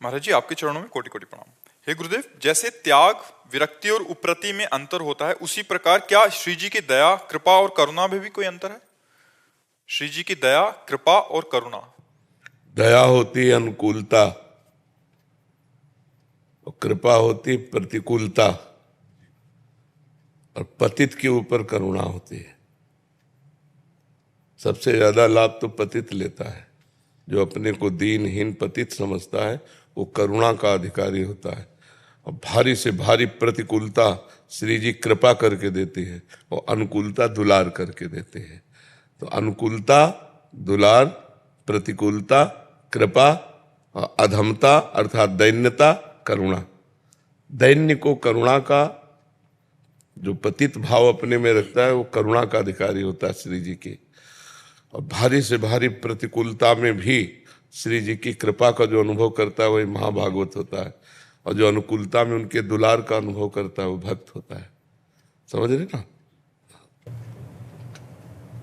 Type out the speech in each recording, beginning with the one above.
महाराज जी, आपके चरणों में कोटि कोटि प्रणाम। हे गुरुदेव, जैसे त्याग, विरक्ति और उपरति में अंतर होता है, उसी प्रकार क्या श्री जी की दया, कृपा और करुणा में भी कोई अंतर है? श्री जी की दया, कृपा और करुणा। दया होती अनुकूलता और कृपा होती प्रतिकूलता, और पतित के ऊपर करुणा होती है। सबसे ज्यादा लाभ तो पतित लेता है। जो अपने को दीनहीन पतित समझता है वो करुणा का अधिकारी होता है। और भारी से भारी प्रतिकूलता श्री जी कृपा करके देती है और अनुकूलता दुलार करके देते हैं। तो अनुकूलता दुलार, प्रतिकूलता कृपा, और अधमता अर्थात दैन्यता करुणा। दैन्य को करुणा का, जो पतित भाव अपने में रखता है वो करुणा का अधिकारी होता है श्री जी की। और भारी से भारी प्रतिकूलता में भी श्री जी की कृपा का जो अनुभव करता है वही महाभागवत होता है। और जो अनुकूलता में उनके दुलार का अनुभव करता है वो भक्त होता है। समझ रहे ना?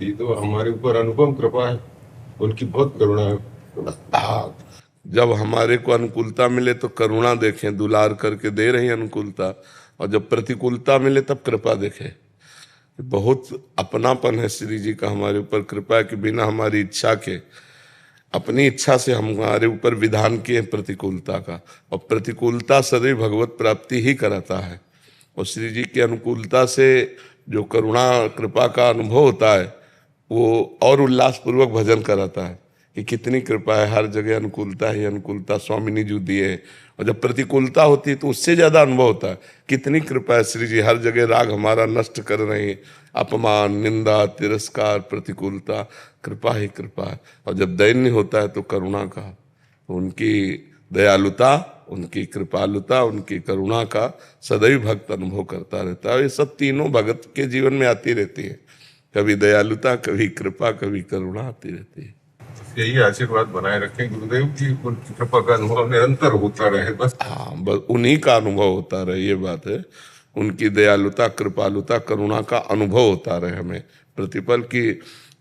ये तो हमारे ऊपर अनुपम कृपा है, उनकी बहुत करुणा है। जब हमारे को अनुकूलता मिले तो करुणा देखें, दुलार करके दे रही अनुकूलता, और जब प्रतिकूलता मिले तब कृपा देखें। बहुत अपनापन है श्री जी का हमारे ऊपर, कृपा है कि बिना हमारी इच्छा के, अपनी इच्छा से हमारे ऊपर विधान किए प्रतिकूलता का। और प्रतिकूलता सदैव भगवत प्राप्ति ही कराता है। और श्री जी की अनुकूलता से जो करुणा कृपा का अनुभव होता है वो और उल्लासपूर्वक भजन कराता है कि कितनी कृपा है, हर जगह अनुकूलता ही अनुकूलता स्वामिनी जी दिए। और जब प्रतिकूलता होती है तो उससे ज्यादा अनुभव होता है, कितनी कृपा है श्री जी, हर जगह राग हमारा नष्ट कर रहे हैं, अपमान, निंदा, तिरस्कार, प्रतिकूलता, कृपा ही कृपा है। और जब दैन्य होता है तो करुणा का, तो उनकी दयालुता, उनकी कृपालुता, उनकी करुणा का सदैव भक्त अनुभव करता रहता है। ये सब तीनों भगत के जीवन में आती रहती है, कभी दयालुता, कभी कृपा, कभी करुणा आती रहती है। यही आशीर्वाद बनाए रखें गुरुदेव की, उनकी कृपा का अनुभव निरंतर होता रहे बस। हाँ, बस उन्हीं का अनुभव होता रहे, ये बात है। उनकी दयालुता, कृपालुता, करुणा का अनुभव होता रहे हमें। प्रतिपल की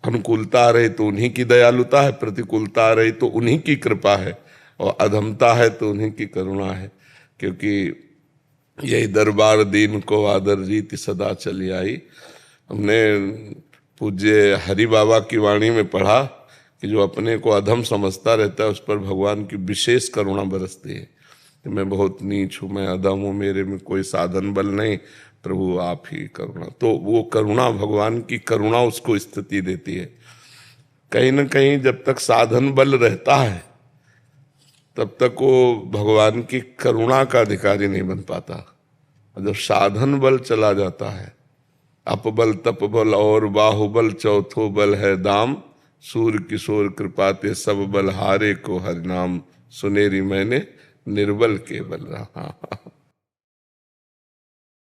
अनुकूलता आ रही तो उन्हीं की दयालुता है, प्रतिकूलता आ रही तो उन्हीं की कृपा है, और अधमता है तो उन्हीं की करुणा है। क्योंकि यही दरबार दीन को आदर रीति सदा चली आई। हमने पूज्य हरि बाबा की वाणी में पढ़ा कि जो अपने को अधम समझता रहता है उस पर भगवान की विशेष करुणा बरसती है कि मैं बहुत नीच हूँ, मैं अधम हूँ, मेरे में कोई साधन बल नहीं, प्रभु आप ही करुणा। तो वो करुणा, भगवान की करुणा उसको स्थिति देती है। कहीं ना कहीं जब तक साधन बल रहता है तब तक वो भगवान की करुणा का अधिकारी नहीं बन पाता। और जब साधन बल चला जाता है, अपबल तपबल और बाहुबल चौथो बल है दाम, सूर किशोर कृपाते सब बल हारे को हरिनाम, सुनेरी मैंने निर्बल के बल रहा।